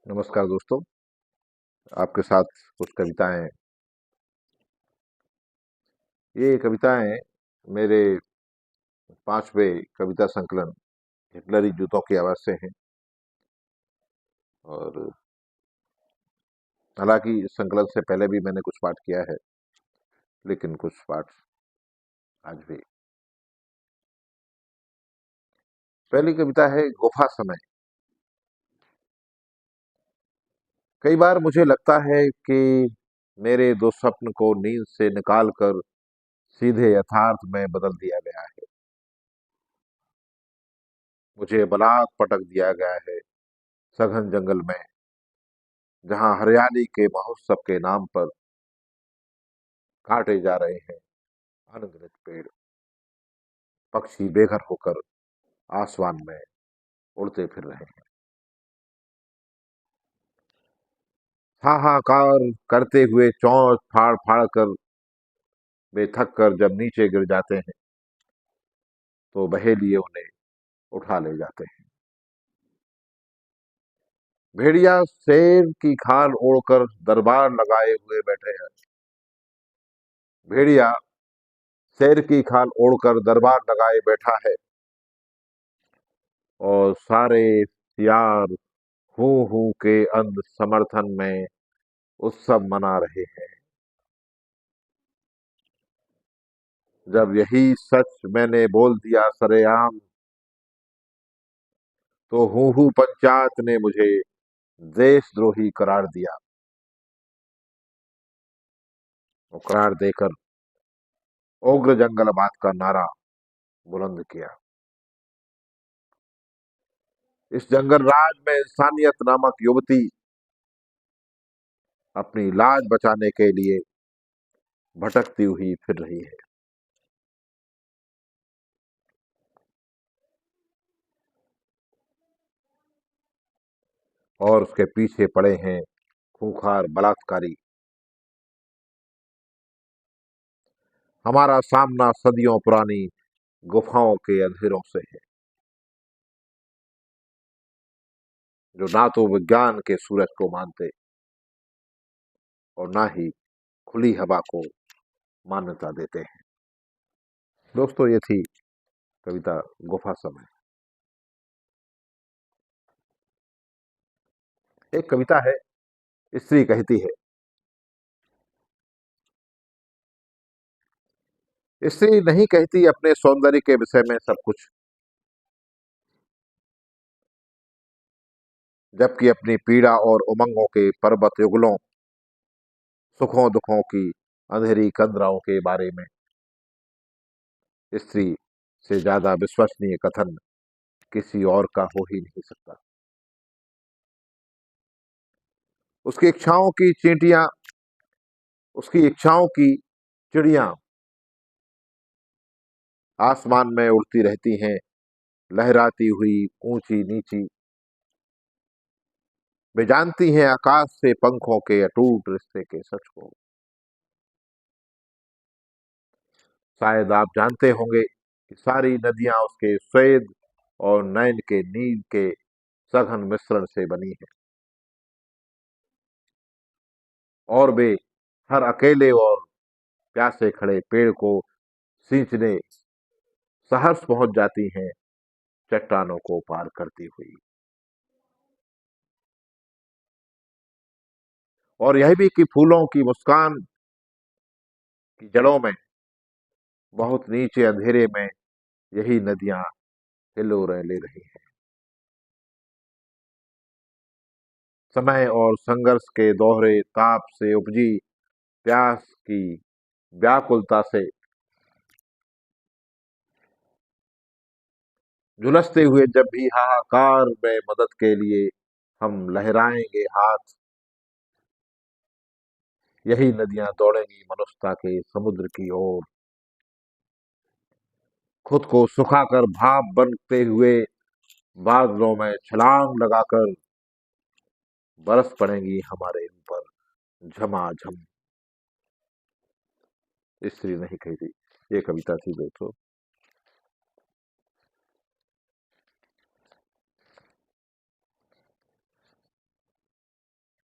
नमस्कार दोस्तों। आपके साथ कुछ कविताएं। ये कविताएं मेरे पांचवें कविता संकलन हिटलरी जूतों की आवाज से हैं। और हालांकि इस संकलन से पहले भी मैंने कुछ पाठ किया है, लेकिन कुछ पाठ आज भी। पहली कविता है गुफा समय। कई बार मुझे लगता है कि मेरे दो स्वप्न को नींद से निकाल कर सीधे यथार्थ में बदल दिया गया है। मुझे बलात् पटक दिया गया है सघन जंगल में, जहां हरियाली के महोत्सव के नाम पर काटे जा रहे हैं अनगिनत पेड़। पक्षी बेघर होकर आसमान में उड़ते फिर रहे हैं। हाहाकार करते हुए चौंच फाड़ फाड़ कर वे थक कर जब नीचे गिर जाते हैं, तो बहेलिए उन्हें उठा ले जाते हैं। भेड़िया शेर की खाल ओढ़कर दरबार लगाए हुए बैठे हैं। भेड़िया शेर की खाल ओढ़कर दरबार लगाए बैठा है, और सारे यार हूं हूं के अंध समर्थन में उत्सव मना रहे हैं। जब यही सच मैंने बोल दिया सरेआम, तो हूहू पंचायत ने मुझे देशद्रोही करार दिया और करार देकर उग्र जंगलवाद का नारा बुलंद किया। इस जंगल राज में इंसानियत नामक युवती अपनी लाज बचाने के लिए भटकती हुई फिर रही है। और उसके पीछे पड़े हैं खूंखार बलात्कारी। हमारा सामना सदियों पुरानी गुफाओं के अंधेरों से है, जो ना तो विज्ञान के सूरज को मानते और ना ही खुली हवा को मान्यता देते हैं। दोस्तों, ये थी कविता गुफा समय। एक कविता है स्त्री कहती है। स्त्री नहीं कहती अपने सौंदर्य के विषय में सब कुछ, जबकि अपनी पीड़ा और उमंगों के पर्वत युगलों, सुखों दुखों की अंधेरी कंदराओं के बारे में स्त्री से ज्यादा विश्वसनीय कथन किसी और का हो ही नहीं सकता। उसकी इच्छाओं की चींटियां, उसकी इच्छाओं की चिड़ियां आसमान में उड़ती रहती हैं, लहराती हुई ऊंची नीची। वे जानती हैं आकाश से पंखों के अटूट रिश्ते के सच को। शायद आप जानते होंगे कि सारी नदियां उसके स्वेद और नैन के नील के सघन मिश्रण से बनी है, और वे हर अकेले और प्यासे खड़े पेड़ को सींचने सहर्ष पहुंच जाती हैं, चट्टानों को पार करती हुई। और यह भी कि फूलों की मुस्कान की जड़ों में बहुत नीचे अंधेरे में यही नदियां हिलोरें ले रही हैं। समय और संघर्ष के दोहरे ताप से उपजी प्यास की व्याकुलता से झुलसते हुए जब भी हाहाकार में मदद के लिए हम लहराएंगे हाथ, यही नदियां दौड़ेंगी मनुष्यता के समुद्र की ओर। खुद को सुखाकर भाप बनते हुए बादलों में छलांग लगाकर बरस पड़ेंगी हमारे ऊपर झमाझम। स्त्री नहीं कहती। ये कविता थी दोस्तों।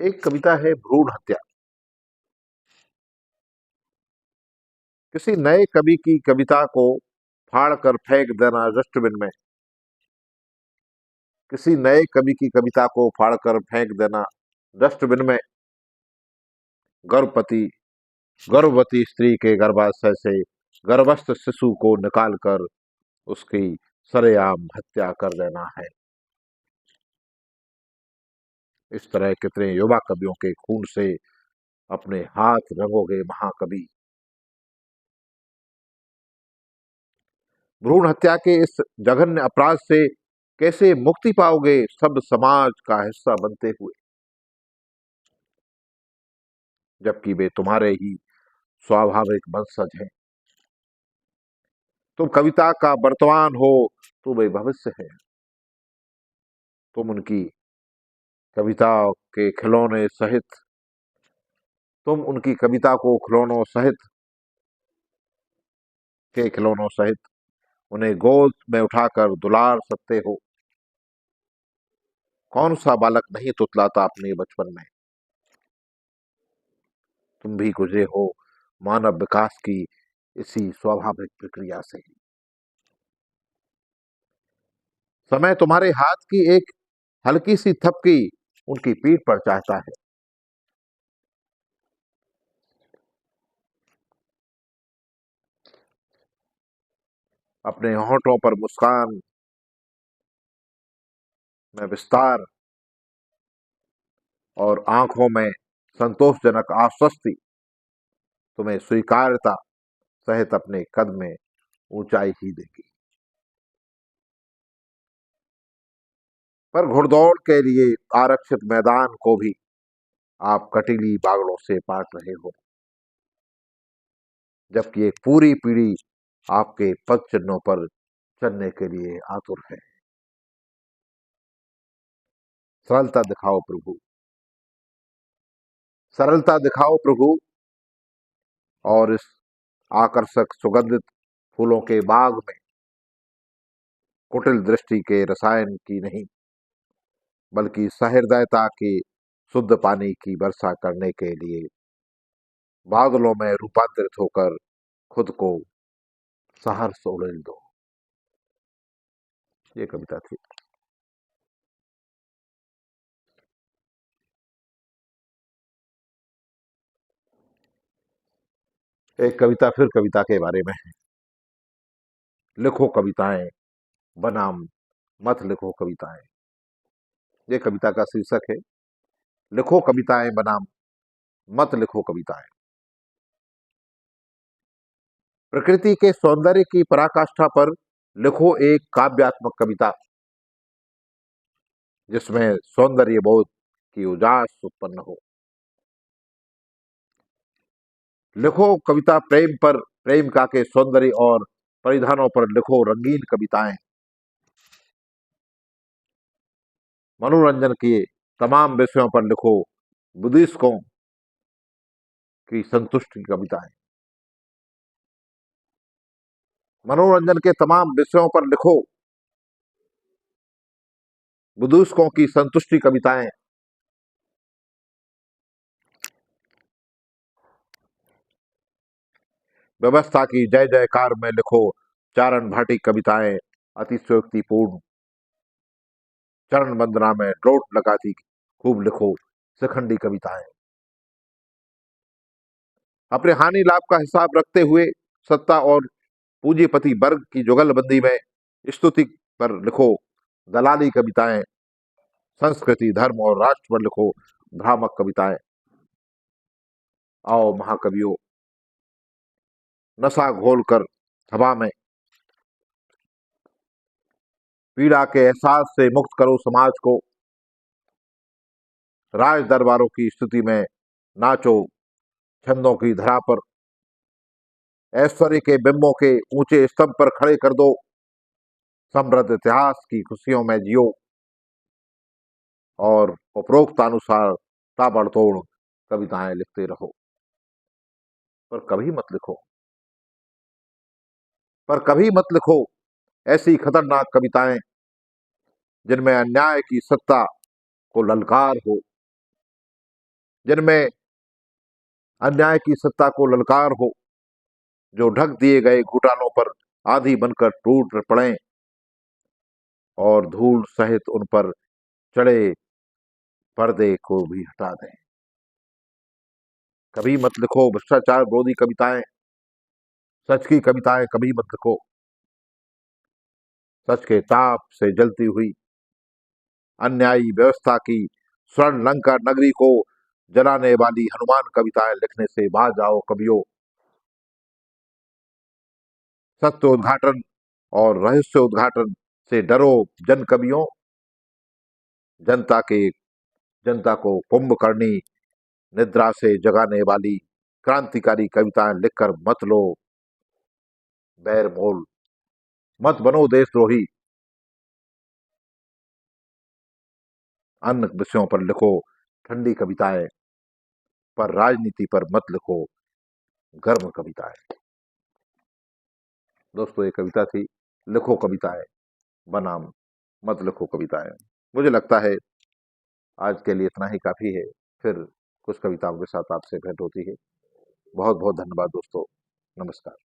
एक कविता है भ्रूण हत्या। किसी नए कवि की कविता को फाड़ कर फेंक देना डस्टबिन में। किसी नए कवि की कविता को फाड़ कर फेंक देना डस्टबिन में। गर्भवती गर्भवती स्त्री के गर्भाशय से गर्भस्थ शिशु को निकालकर उसकी सरेआम हत्या कर देना है। इस तरह कितने युवा कवियों के खून से अपने हाथ रंगोगे महाकवि। भ्रूण हत्या के इस जघन्य अपराध से कैसे मुक्ति पाओगे सब समाज का हिस्सा बनते हुए, जबकि वे तुम्हारे ही स्वाभाविक वंशज हैं। तुम कविता का वर्तमान हो तो वे भविष्य है। तुम उनकी कविता के खिलौने सहित तुम उनकी कविता को खिलौनों सहित उन्हें गोद में उठाकर दुलार सकते हो। कौन सा बालक नहीं तुतलाता अपने बचपन में। तुम भी गुजरे हो मानव विकास की इसी स्वाभाविक प्रक्रिया से। समय तुम्हारे हाथ की एक हल्की सी थपकी उनकी पीठ पर चाहता है। अपने होठों पर मुस्कान में विस्तार और आंखों में संतोषजनक आश्वस्ति तुम्हें स्वीकार्यता सहित अपने कद में ऊंचाई ही देगी। पर घुड़दौड़ के लिए आरक्षित मैदान को भी आप कटीली बागड़ों से पाट रहे हो, जबकि एक पूरी पीढ़ी आपके पद चिन्हों पर चलने के लिए आतुर है। सरलता दिखाओ प्रभु, सरलता दिखाओ प्रभु, और इस आकर्षक सुगंधित फूलों के बाग में कुटिल दृष्टि के रसायन की नहीं, बल्कि सहृदयता के शुद्ध पानी की वर्षा करने के लिए बादलों में रूपांतरित होकर खुद को सहर्ष उड़ेल दो। ये कविता थी। एक कविता फिर कविता के बारे में है। लिखो कविताएं बनाम मत लिखो कविताएं। ये कविता का शीर्षक है, लिखो कविताएं बनाम मत लिखो कविताएं। प्रकृति के सौंदर्य की पराकाष्ठा पर लिखो एक काव्यात्मक कविता, जिसमें सौंदर्य बोध की उजास उत्पन्न हो। लिखो कविता प्रेम पर, प्रेमिका के सौंदर्य और परिधानों पर लिखो रंगीन कविताएं। मनोरंजन के तमाम विषयों पर लिखो बुद्धिस्टों की संतुष्टि कविताएं। मनोरंजन के तमाम विषयों पर लिखो बुद्धिस्टों की संतुष्टि कविताएं। व्यवस्था की जय जयकार में लिखो चारण भाटी कविताएं अतिशयोक्तिपूर्ण। चरण वंदना में ड्रोट लगाती खूब लिखो शिखंडी कविताएं। अपने हानि लाभ का हिसाब रखते हुए सत्ता और पूंजीपति वर्ग की जुगलबंदी में स्तुति पर लिखो दलाली कविताएं। संस्कृति धर्म और राष्ट्र पर लिखो भ्रामक कविताएं। आओ महाकवियों, नशा घोलकर हवा में पीड़ा के एहसास से मुक्त करो समाज को। राज दरबारों की स्तुति में नाचो छंदों की धरा पर। ऐश्वर्य के बिंबों के ऊंचे स्तंभ पर खड़े कर दो। समृद्ध इतिहास की खुशियों में जियो और उपरोक्तानुसार ताबड़तोड़ कविताएं लिखते रहो। पर कभी मत लिखो पर कभी मत लिखो ऐसी खतरनाक कविताएं जिनमें अन्याय की सत्ता को ललकार हो। जिनमें अन्याय की सत्ता को ललकार हो, जो ढक दिए गए घोटालों पर आधी बनकर टूट पड़े और धूल सहित उन पर चढ़े पर्दे को भी हटा दें। कभी मत लिखो भ्रष्टाचार विरोधी कविताएं, सच की कविताएं कभी मत लिखो। सच के ताप से जलती हुई अन्यायी व्यवस्था की स्वर्ण लंका नगरी को जलाने वाली हनुमान कविताएं लिखने से बाज जाओ कवियों। सत्य उद्घाटन और रहस्य उद्घाटन से डरो जन कवियों। जनता के जनता को कुंभकर्णी निद्रा से जगाने वाली क्रांतिकारी कविताएं लिखकर मत लो बैर मोल, मत बनो देशद्रोही। अन्य विषयों पर लिखो ठंडी कविताएं, पर राजनीति पर मत लिखो गर्म कविताएं। दोस्तों ये कविता थी लिखो कविताएं बनाम मत लिखो कविताएं। मुझे लगता है आज के लिए इतना ही काफी है, फिर कुछ कविताओं के साथ आपसे भेंट होती है। बहुत बहुत धन्यवाद दोस्तों, नमस्कार।